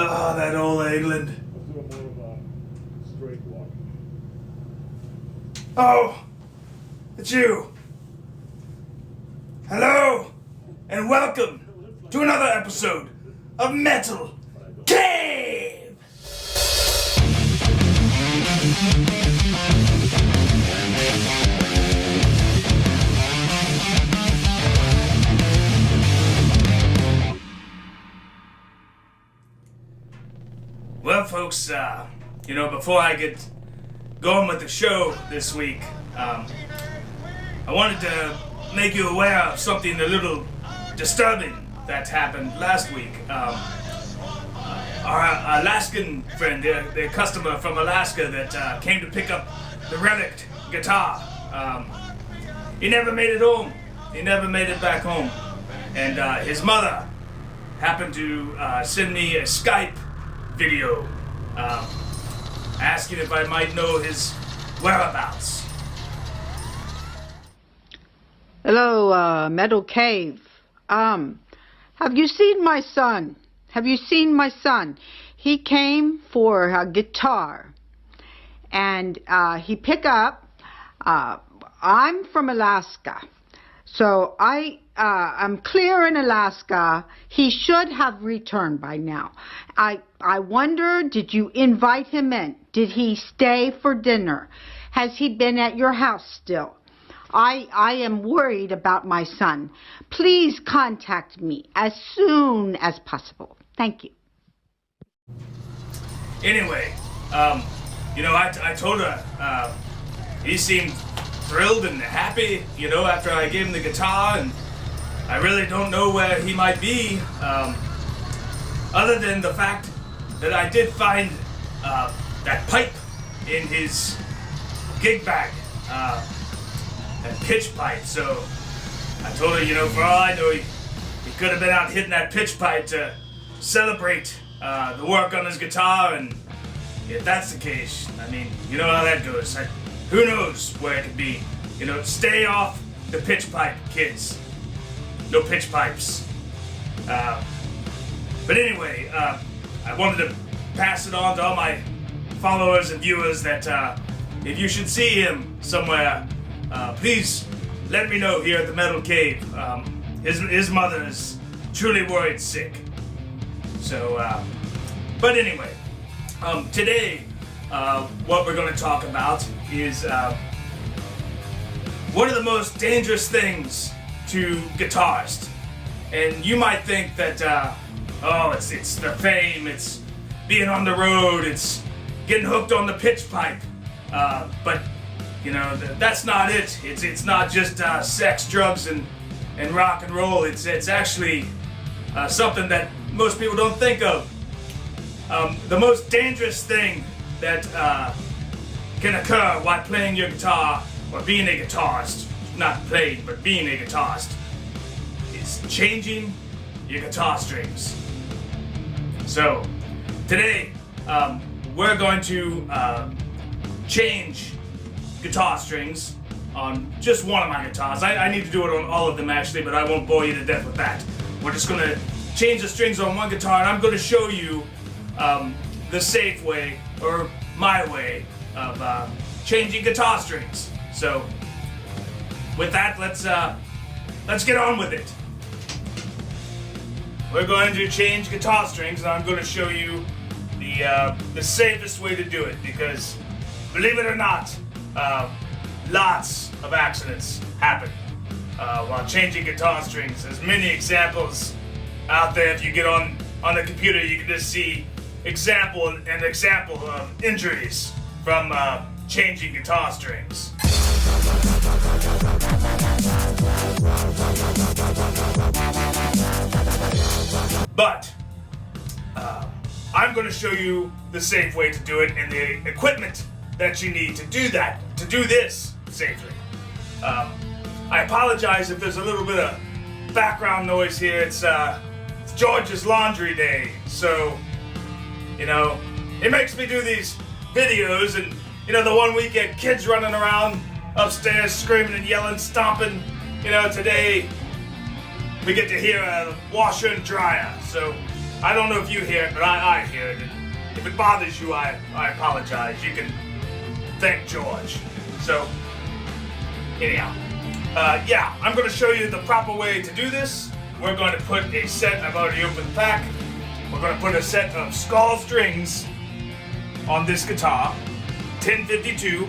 Oh, that old England. Let's do more of a straight walk. Oh, it's you. Hello, and welcome to another episode of Metal Cave. Well, folks, before I get going with the show this week, I wanted to make you aware of something a little disturbing that happened last week. Our Alaskan friend, the customer from Alaska that came to pick up the relict guitar, he never made it home. He never made it back home. And his mother happened to send me a Skype video asking if I might know his whereabouts. Hello, Metal Cave. Have you seen my son? He came for a guitar, and he picked up. I'm from Alaska, so I'm clear in Alaska. He should have returned by now. I wonder, did you invite him in? Did he stay for dinner? Has he been at your house still? I am worried about my son. Please contact me as soon as possible. Thank you. Anyway, I told her, he seemed thrilled and happy, after I gave him the guitar, and I really don't know where he might be, other than the fact that I did find that pipe in his gig bag, that pitch pipe. So I told her, for all I know, he could have been out hitting that pitch pipe to celebrate the work on his guitar, and if that's the case, I mean, you know how that goes. Who knows where it could be? Stay off the pitch pipe, kids. No pitch pipes. But anyway, I wanted to pass it on to all my followers and viewers that if you should see him somewhere, please let me know here at the Metal Cave. His mother is truly worried sick. So, but anyway, today what we're going to talk about is one of the most dangerous things to guitarists. And you might think that, it's the fame, it's being on the road, it's getting hooked on the pitch pipe. But, that's not it. It's not just sex, drugs, and rock and roll. It's actually something that most people don't think of. The most dangerous thing that can occur while playing your guitar or being a guitarist, not playing, but being a guitarist, is changing your guitar strings. So, today, we're going to change guitar strings on just one of my guitars. I need to do it on all of them actually, but I won't bore you to death with that. We're just going to change the strings on one guitar, and I'm going to show you the safe way, or my way, of changing guitar strings. So, with that, let's get on with it. We're going to change guitar strings, and I'm going to show you the safest way to do it, because believe it or not, lots of accidents happen while changing guitar strings. There's many examples out there. If you get on the computer, you can just see example of injuries from changing guitar strings. But I'm going to show you the safe way to do it and the equipment that you need to do this safely. I apologize if there's a little bit of background noise here. It's George's laundry day, so it makes me do these videos, and the one week get kids running around upstairs screaming and yelling, stomping. Today we get to hear a washer and dryer. So I don't know if you hear it, but I hear it. If it bothers you, I apologize. You can thank George. So, anyhow, yeah, I'm going to show you the proper way to do this. We're going to put a set, I've already opened the pack. We're going to put a set of skull strings on this guitar, 1052.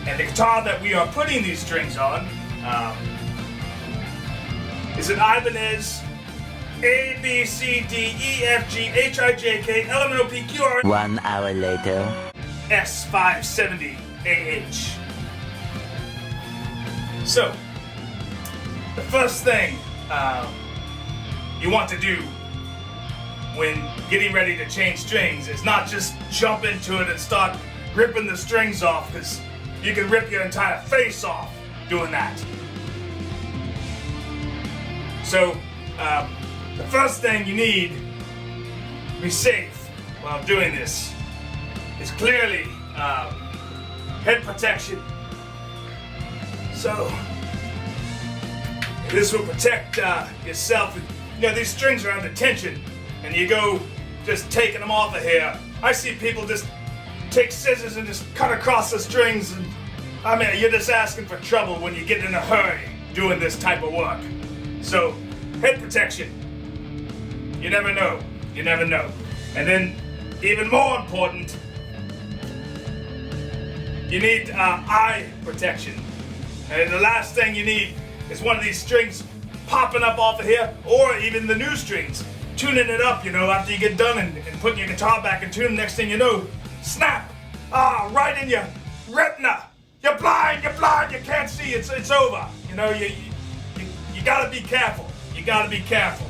And the guitar that we are putting these strings on is an Ibanez A, B, C, D, E, F, G, H, I, J, K, L, M, N, O, P, Q, R, 1 hour later. S570 AH. So, the first thing you want to do when getting ready to change strings is not just jump into it and start ripping the strings off, because you can rip your entire face off doing that. So, the first thing you need to be safe while doing this is clearly head protection. So, this will protect yourself. You know, these strings are under tension, and you go just taking them off of here. I see people just take scissors and just cut across the strings, and I mean, you're just asking for trouble when you get in a hurry doing this type of work. So, head protection. You never know. You never know. And then, even more important, you need eye protection. And the last thing you need is one of these strings popping up off of here, or even the new strings. Tuning it up, you know, after you get done and putting your guitar back in tune, next thing you know, snap! Right in your retina! You're blind, you can't see, it's over. You know, you gotta be careful. You gotta be careful.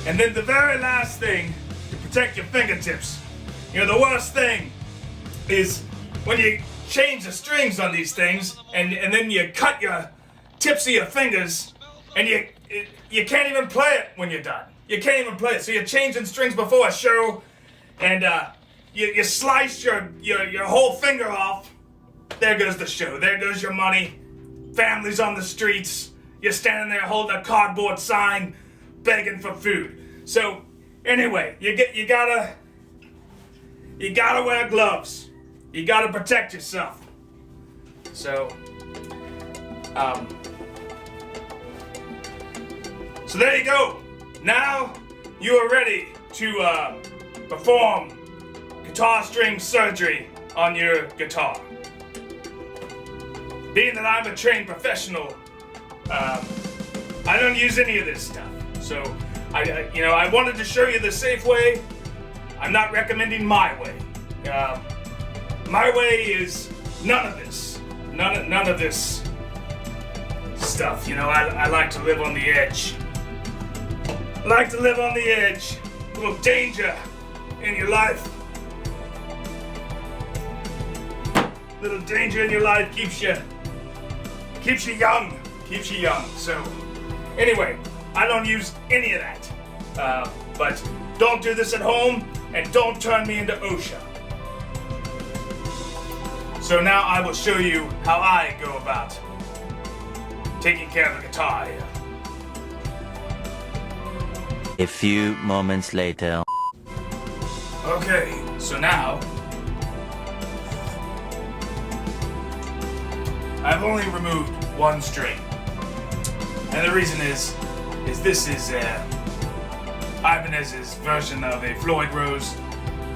And then the very last thing, to protect your fingertips. You know, the worst thing is when you change the strings on these things, and then you cut your tips of your fingers, and you can't even play it when you're done. You can't even play it. So you're changing strings before a show, and you slice your whole finger off. There goes the show. There goes your money. Families on the streets. You're standing there holding a cardboard sign, begging for food. So anyway, you gotta wear gloves. You gotta protect yourself. So, so there you go. Now you are ready to perform guitar string surgery on your guitar. Being that I'm a trained professional, I don't use any of this stuff. So, I wanted to show you the safe way. I'm not recommending my way. My way is none of this. None of this stuff. You know, I like to live on the edge. I like to live on the edge. A little danger in your life. Little danger in your life keeps you young. Keeps you young. So, anyway, I don't use any of that. But don't do this at home, and don't turn me into OSHA. So now I will show you how I go about taking care of the guitar here. A few moments later. Okay, so now I've only removed one string. And the reason is this is Ibanez's version of a Floyd Rose.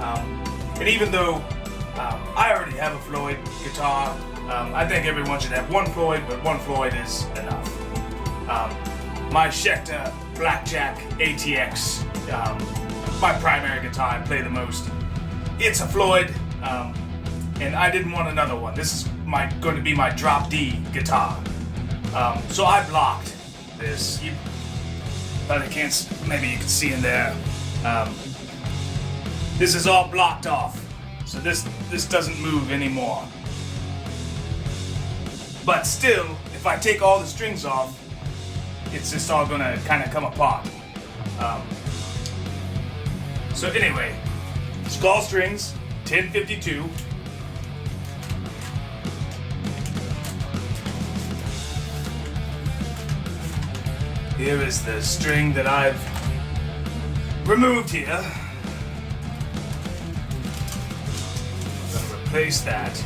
And even though I already have a Floyd guitar, I think everyone should have one Floyd, but one Floyd is enough. My Schecter Blackjack ATX, my primary guitar I play the most, it's a Floyd, and I didn't want another one. This is going to be my drop D guitar. So I blocked this. But maybe you can see in there. This is all blocked off. So this doesn't move anymore. But still, if I take all the strings off, it's just all gonna kind of come apart. So anyway, skull strings, 1052. Here is the string that I've removed here. I'm gonna replace that.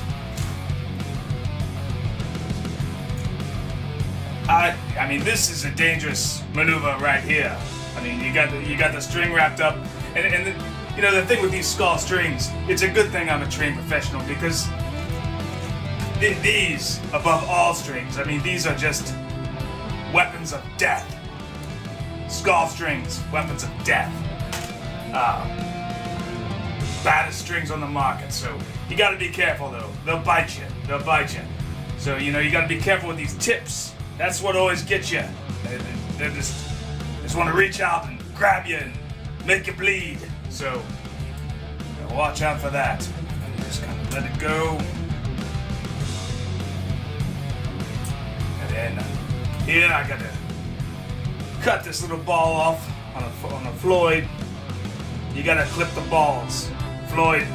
I mean, this is a dangerous maneuver right here. I mean, you got the string wrapped up, and you know, the thing with these skull strings, it's a good thing I'm a trained professional, because these, above all strings, I mean, these are just weapons of death. Skull strings, weapons of death. Baddest strings on the market, so you gotta be careful though. They'll bite you. So, you know, you gotta be careful with these tips. That's what always gets you. They just want to reach out and grab you and make you bleed. So, you know, watch out for that. Just kind of let it go. And then here I gotta cut this little ball off on a Floyd. You gotta clip the balls. Floyd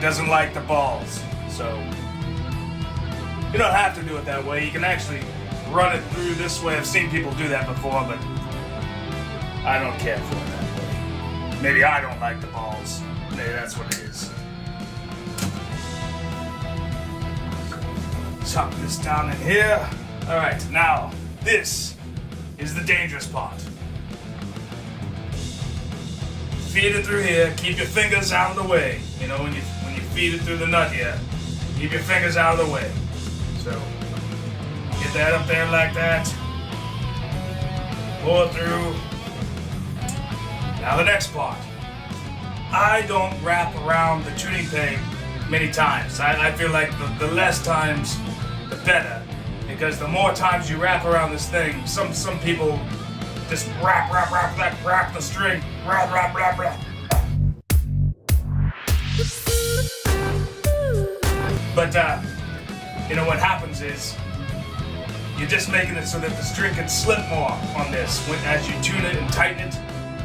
doesn't like the balls, so you don't have to do it that way. You can actually run it through this way. I've seen people do that before, but I don't care for it that way. Maybe I don't like the balls. Maybe that's what it is. Chop this down in here. All right, now this is the dangerous part. Feed it through here. Keep your fingers out of the way. You know, when you feed it through the nut here, keep your fingers out of the way. So get that up there like that. Pull it through. Now the next part. I don't wrap around the tuning peg many times. I feel like the less times, the better. Because the more times you wrap around this thing, some people just wrap the string. Wrap. But, you know what happens is, you're just making it so that the string can slip more on this. As you tune it and tighten it,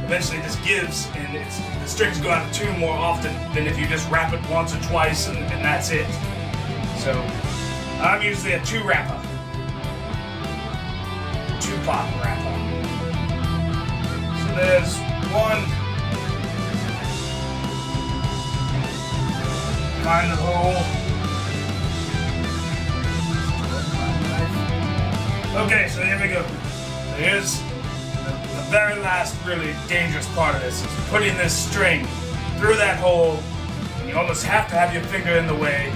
eventually it just gives, and the strings go out of tune more often than if you just wrap it once or twice and that's it. So, I'm usually a 2-wrapper. 2-pop wrapper. So there's one. Find the hole. Okay, so here we go. So here's the very last really dangerous part of this, is putting this string through that hole, and you almost have to have your finger in the way.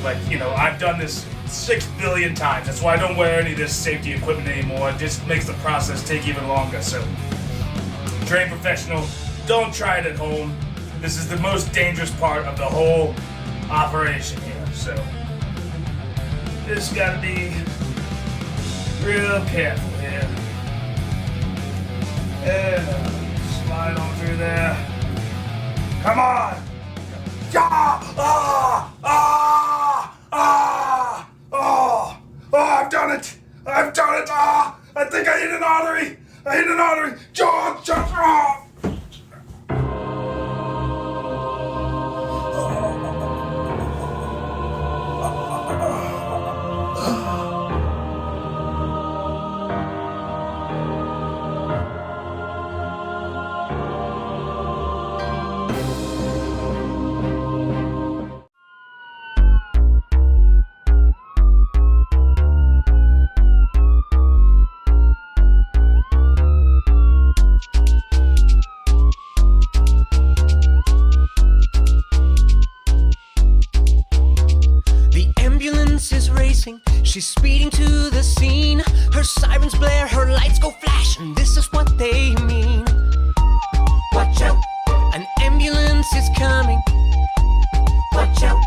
But, you know, I've done this 6 billion times. That's why I don't wear any of this safety equipment anymore. It just makes the process take even longer. So, trained professional, don't try it at home. This is the most dangerous part of the whole operation here. So, just gotta be real careful here. And slide on through there. Come on! Yeah! Oh, I've done it! I think I hit an artery! George! She's speeding to the scene. Her sirens blare, her lights go flash, and this is what they mean. Watch out, an ambulance is coming. Watch out,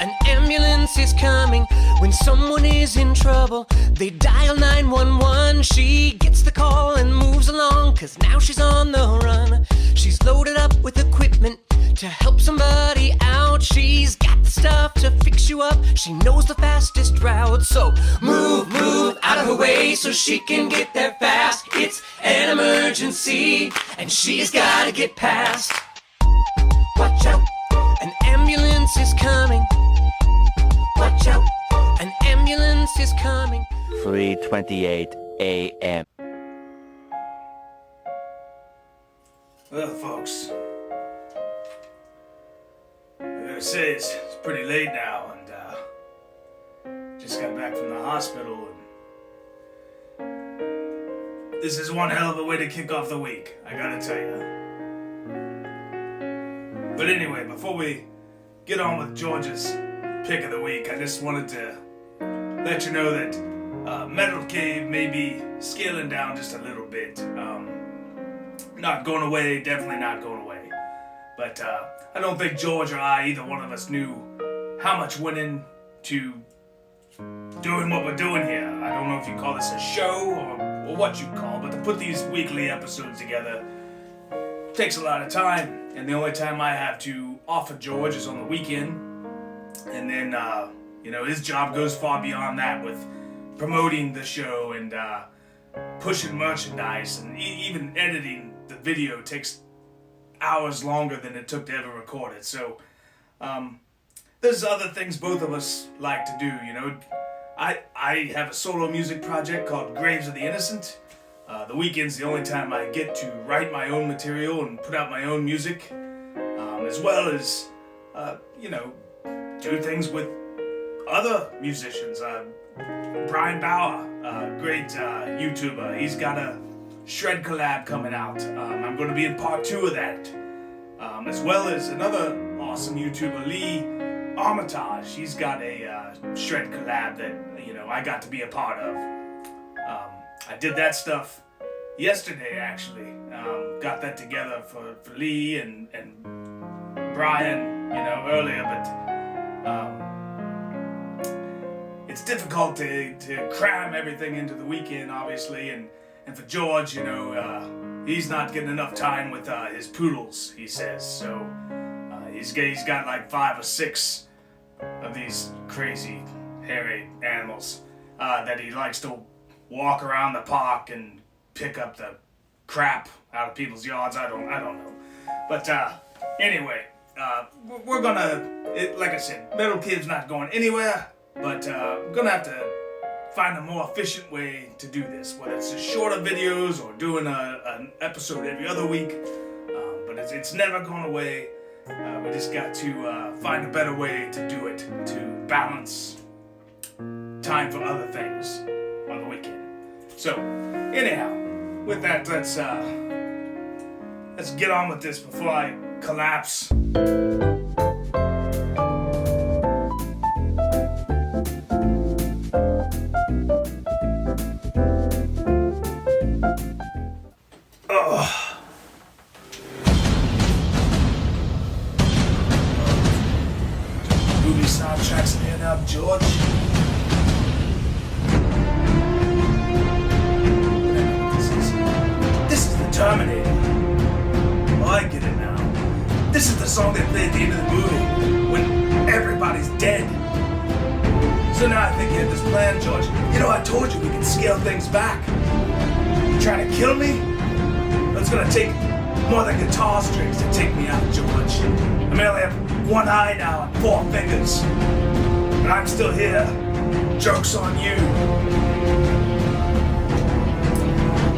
an ambulance is coming. When someone is in trouble, they dial 911. She gets the call and moves along, 'cause now she's on the run. She's loaded up with equipment to help somebody out. She's got the stuff to fix you up. She knows the fastest route. So move out of her way so she can get there fast. It's an emergency and she's gotta get past. Watch out, an ambulance is coming. Watch out, an ambulance is coming. 3:28 a.m. Well, folks, I gotta say it's pretty late now, and just got back from the hospital, and this is one hell of a way to kick off the week, I gotta tell you. But anyway, before we get on with George's pick of the week, I just wanted to let you know that Metal Cave may be scaling down just a little bit. Not going away, definitely not going away. But I don't think George or I, either one of us, knew how much went into doing what we're doing here. I don't know if you call this a show or what you call, but to put these weekly episodes together takes a lot of time. And the only time I have to offer George is on the weekend. And then, his job goes far beyond that with promoting the show and pushing merchandise, and even editing the video takes hours longer than it took to ever record it. So there's other things both of us like to do. I have a solo music project called Graves of the Innocent. The weekend's the only time I get to write my own material and put out my own music, as well as do things with other musicians. Brian Bauer, great YouTuber, he's got a shred collab coming out. I'm going to be in part 2 of that. As well as another awesome YouTuber, Lee Armitage. He's got a shred collab that, I got to be a part of. I did that stuff yesterday, actually. Got that together for Lee and Brian, earlier, but it's difficult to cram everything into the weekend, obviously, and for George, he's not getting enough time with his poodles, he says. So he's got like 5 or 6 of these crazy hairy animals that he likes to walk around the park and pick up the crap out of people's yards. I don't know. But anyway, we're gonna, like I said, Metal Cave's not going anywhere, but we're gonna have to find a more efficient way to do this, whether it's just shorter videos or doing an episode every other week. But it's never going away. We just got to find a better way to do it, to balance time for other things on the weekend. So, anyhow, with that, let's get on with this before I collapse. Movie soundtracks in here now, George. This is the Terminator. Oh, I get it now. This is the song they play at the end of the movie when everybody's dead. So now I think you have this plan, George. I told you we can scale things back. You trying to kill me? It's gonna take more than guitar strings to take me out, George. I only have 1 eye now and 4 fingers. But I'm still here. Joke's on you.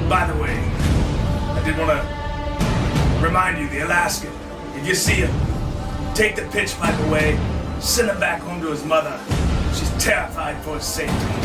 By the way, I did want to remind you, the Alaskan, if you see him, take the pitch pipe away, send him back home to his mother. She's terrified for his safety.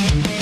Thank